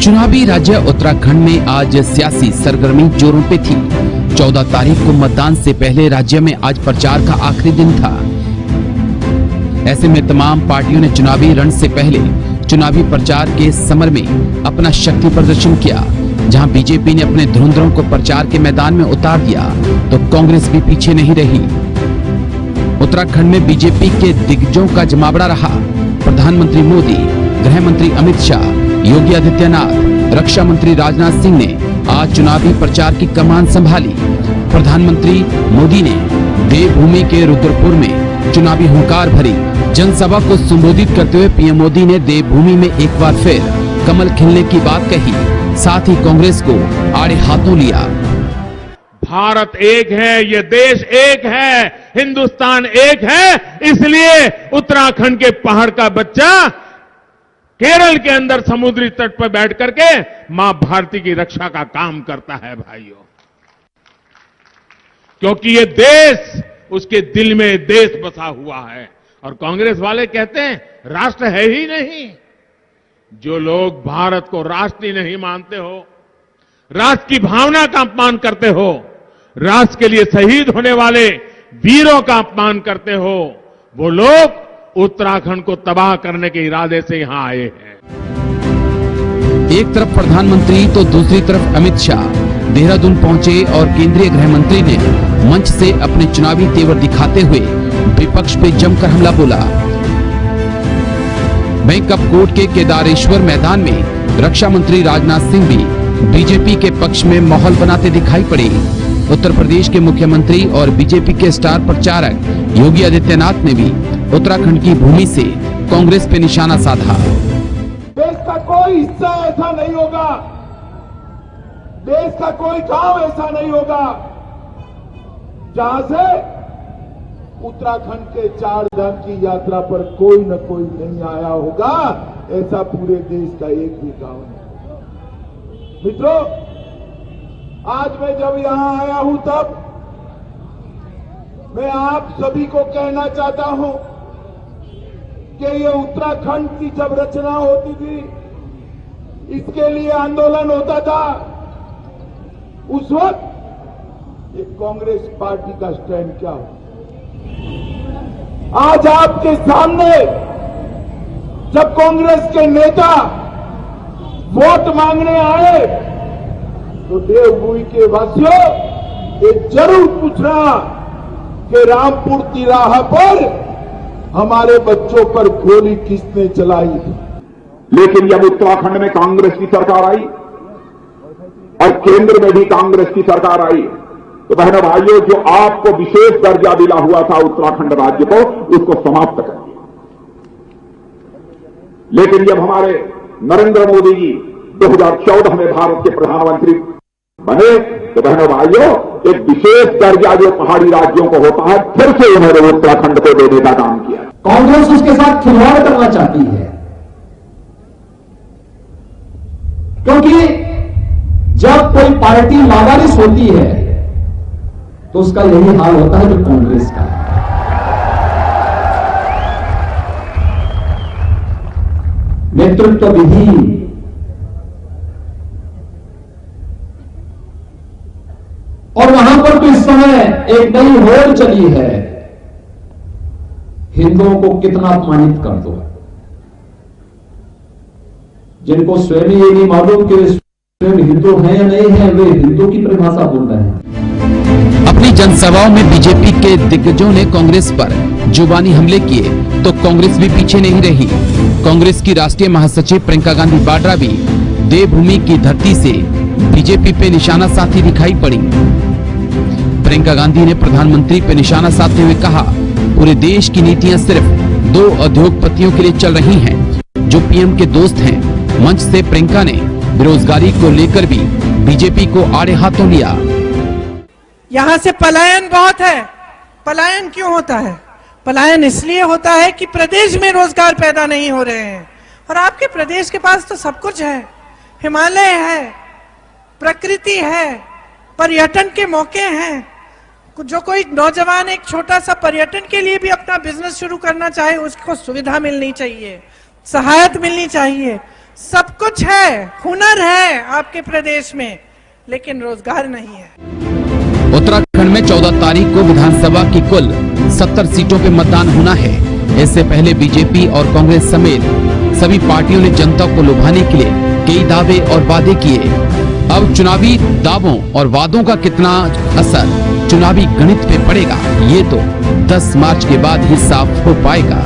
चुनावी राज्य उत्तराखंड में आज सियासी सरगर्मी जोरों पे थी। 14 तारीख को मतदान से पहले राज्य में आज प्रचार का आखिरी दिन था। ऐसे में तमाम पार्टियों ने चुनावी रण से पहले चुनावी प्रचार के समर में अपना शक्ति प्रदर्शन किया। जहां बीजेपी ने अपने धुरंधरों को प्रचार के मैदान में उतार दिया, तो कांग्रेस भी पीछे नहीं रही। उत्तराखंड में बीजेपी के दिग्गजों का जमावड़ा रहा। प्रधानमंत्री मोदी, गृह मंत्री अमित शाह, योगी आदित्यनाथ, रक्षा मंत्री राजनाथ सिंह ने आज चुनावी प्रचार की कमान संभाली। प्रधानमंत्री मोदी ने देवभूमि के रुद्रपुर में चुनावी हुंकार भरी जनसभा को संबोधित करते हुए पीएम मोदी ने देवभूमि में एक बार फिर कमल खिलने की बात कही, साथ ही कांग्रेस को आड़े हाथों लिया। भारत एक है, ये देश एक है, हिंदुस्तान एक है, इसलिए उत्तराखंड के पहाड़ का बच्चा केरल के अंदर समुद्री तट पर बैठ करके मां भारती की रक्षा का काम करता है भाइयों, क्योंकि ये देश, उसके दिल में देश बसा हुआ है। और कांग्रेस वाले कहते हैं राष्ट्र है ही नहीं। जो लोग भारत को राष्ट्र ही नहीं मानते हो, राष्ट्र की भावना का अपमान करते हो, राष्ट्र के लिए शहीद होने वाले वीरों का अपमान करते हो, वो लोग उत्तराखंड को तबाह करने के इरादे से यहां आए हैं। एक तरफ प्रधानमंत्री तो दूसरी तरफ अमित शाह देहरादून पहुंचे और केंद्रीय गृह मंत्री ने मंच से अपने चुनावी तेवर दिखाते हुए विपक्ष पे जमकर हमला बोला। बैंक ऑफ कोर्ट के केदारेश्वर मैदान में रक्षा मंत्री राजनाथ सिंह भी बीजेपी के पक्ष में माहौल बनाते दिखाई पड़े। उत्तर प्रदेश के मुख्यमंत्री और बीजेपी के स्टार प्रचारक योगी आदित्यनाथ ने भी उत्तराखंड की भूमि से कांग्रेस पे निशाना साधा। देश का कोई हिस्सा ऐसा नहीं होगा, देश का कोई गांव ऐसा नहीं होगा जहां से उत्तराखंड के 4 धाम की यात्रा पर कोई न कोई नहीं आया होगा। ऐसा पूरे देश का एक भी गांव नहीं। मित्रों, आज मैं जब यहां आया हूं तब मैं आप सभी को कहना चाहता हूं कि ये उत्तराखंड की जब रचना होती थी, इसके लिए आंदोलन होता था, उस वक्त एक कांग्रेस पार्टी का स्टैंड क्या हो। आज आपके सामने जब कांग्रेस के नेता वोट मांगने आए तो देवभूमि के वासियों ये जरूर पूछना कि रामपुर तिराहा पर हमारे बच्चों पर गोली किसने चलाई थी। लेकिन जब उत्तराखंड में कांग्रेस की सरकार आई और केंद्र में भी कांग्रेस की सरकार आई, तो बहनों भाइयों, जो आपको विशेष दर्जा दिला हुआ था उत्तराखंड राज्य को, उसको समाप्त कर दिया। लेकिन जब हमारे नरेंद्र मोदी जी 2014 में भारत के प्रधानमंत्री बने, तो बहनों भाइयों, एक विशेष दर्जा जो पहाड़ी राज्यों को होता है, फिर से उन्होंने उत्तराखंड को देने का काम किया। कांग्रेस उसके साथ खिलवाड़ करना चाहती है, क्योंकि जब कोई पार्टी लावारिस होती है तो उसका यही हाल होता है जो कांग्रेस का। नेतृत्व विहीन, और वहां पर तो इस समय एक नई होड़ चली है, हिंदुओं को कितना अपमानित कर दो। जिनको स्वयं ये नहीं मालूम कि स्वयं हिंदू हैं या नहीं है, वे हिंदू की परिभाषा बोल रहे हैं। अपनी जनसभाओं में बीजेपी के दिग्गजों ने कांग्रेस पर जुबानी हमले किए, तो कांग्रेस भी पीछे नहीं रही। कांग्रेस की राष्ट्रीय महासचिव प्रियंका गांधी वाड्रा भी देवभूमि की धरती से बीजेपी पे निशाना साधती दिखाई पड़ी। प्रियंका गांधी ने प्रधानमंत्री पे निशाना साधते हुए कहा, पूरे देश की नीतियां सिर्फ 2 उद्योगपतियों के लिए चल रही हैं, जो पीएम के दोस्त हैं। मंच से प्रियंका ने बेरोजगारी को लेकर भी बीजेपी को आड़े हाथों लिया। यहां से पलायन बहुत है। पलायन क्यों होता है? पलायन इसलिए होता है कि प्रदेश में रोजगार पैदा नहीं हो रहे हैं। और आपके प्रदेश के पास तो सब कुछ है, हिमालय है, प्रकृति है, पर्यटन के मौके हैं। जो कोई नौजवान एक छोटा सा पर्यटन के लिए भी अपना बिजनेस शुरू करना चाहे, उसको सुविधा मिलनी चाहिए, सहायता मिलनी चाहिए। सब कुछ है, हुनर है आपके प्रदेश में, लेकिन रोजगार नहीं है। उत्तराखंड में 14 तारीख को विधानसभा की कुल 70 सीटों पे मतदान होना है। इससे पहले बीजेपी और कांग्रेस समेत सभी पार्टियों ने जनता को लुभाने के लिए कई दावे और वादे किए। अब चुनावी दावों और वादों का कितना असर चुनावी गणित पे पड़ेगा, ये तो 10 मार्च के बाद ही साफ हो पाएगा।